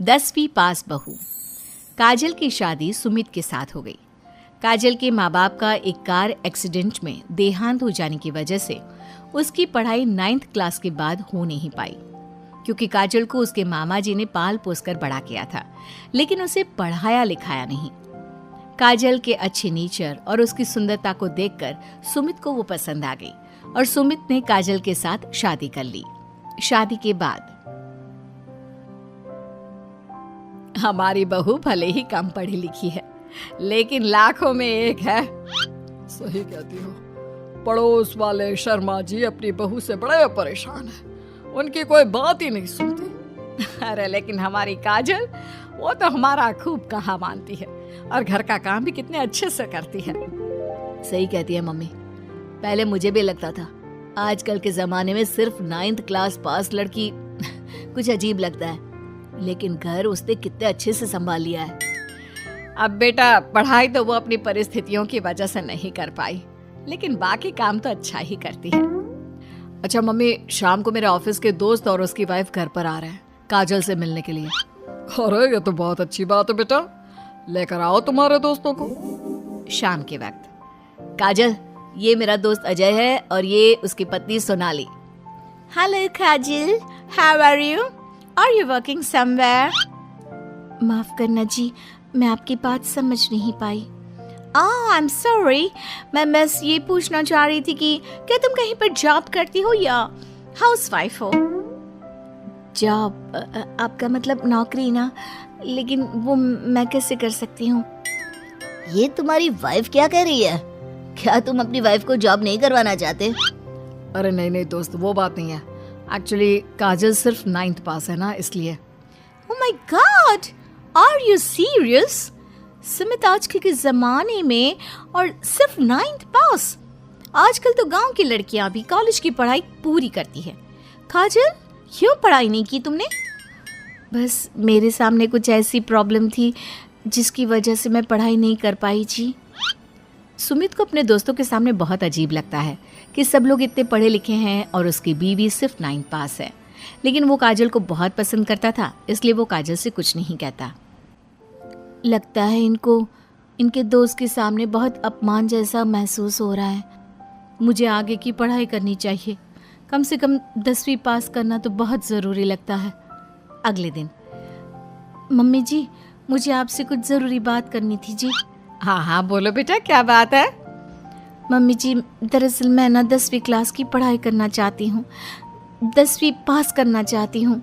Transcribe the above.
10वीं पास बहू। काजल की शादी सुमित के साथ हो गई। काजल के माँ बाप का एक कार एक्सीडेंट में देहांत हो जाने की वजह से उसकी पढ़ाई 9th क्लास के बाद हो नहीं पाई, क्योंकि काजल को उसके मामा जी ने पाल पोस कर बड़ा किया था, लेकिन उसे पढ़ाया लिखाया नहीं। काजल के अच्छे नेचर और उसकी सुंदरता को देखकर सुमित को वो पसंद आ गई और सुमित ने काजल के साथ शादी कर ली। शादी के बाद हमारी बहू भले ही कम पढ़ी लिखी है, लेकिन लाखों में एक है। सही कहती हो। पड़ोस वाले शर्मा जी अपनी बहू से बड़े परेशान हैं। उनकी कोई बात ही नहीं सुनती। अरे लेकिन हमारी काजल, वो तो हमारा खूब कहा मानती है और घर का काम भी कितने अच्छे से करती है। सही कहती है मम्मी। पहले मुझे भी लगता था, आजकल के जमाने में सिर्फ 9th क्लास पास लड़की कुछ अजीब लगता है, लेकिन घर उसने कितने अच्छे से संभाल लिया है। अब बेटा, पढ़ाई तो वो अपनी परिस्थितियों की वजह से नहीं कर पाई, लेकिन बाकी काम तो अच्छा ही करती है। अच्छा मम्मी, शाम को मेरे ऑफिस के दोस्त और उसकी वाइफ घर पर आ रहे हैं काजल से मिलने के लिए। अरे ये तो बहुत अच्छी बात है बेटा, लेकर आओ तुम्हारे दोस्तों को। शाम के वक्त काजल, ये मेरा दोस्त अजय है और ये उसकी पत्नी Sonali. Hello Kajal, how are you? Are you working somewhere? माफ करना जी, मैं आपकी बात समझ नहीं पाई। I am sorry. मैं बस ये पूछना चाह रही थी कि क्या तुम कहीं पर जॉब करती हो या हाउसवाइफ हो? जॉब? आपका मतलब नौकरी ना, लेकिन वो मैं कैसे कर सकती हूँ? ये तुम्हारी वाइफ क्या कह रही है? क्या तुम अपनी वाइफ को जॉब नहीं करवाना चाहते? अरे नहीं दोस्त, वो बात नहीं है। एक्चुअली काजल सिर्फ 9th पास है ना, इसलिए। Oh my god, are you serious? Sumit आजकल के जमाने में और सिर्फ 9th पास? आजकल तो गांव की लड़कियां भी कॉलेज की पढ़ाई पूरी करती है। काजल, क्यों पढ़ाई नहीं की तुमने? बस मेरे सामने कुछ ऐसी प्रॉब्लम थी जिसकी वजह से मैं पढ़ाई नहीं कर पाई जी। सुमित को अपने दोस्तों के सामने बहुत अजीब लगता है कि सब लोग इतने पढ़े लिखे हैं और उसकी बीवी सिर्फ 9th पास है, लेकिन वो काजल को बहुत पसंद करता था, इसलिए वो काजल से कुछ नहीं कहता। लगता है इनको इनके दोस्त के सामने बहुत अपमान जैसा महसूस हो रहा है। मुझे आगे की पढ़ाई करनी चाहिए, कम से कम 10वीं पास करना तो बहुत ज़रूरी लगता है। अगले दिन, मम्मी जी, मुझे आपसे कुछ ज़रूरी बात करनी थी जी। हाँ बोलो बेटा, क्या बात है? मम्मी जी, दरअसल मैं ना 10वीं क्लास की पढ़ाई करना चाहती हूँ, 10वीं पास करना चाहती हूँ।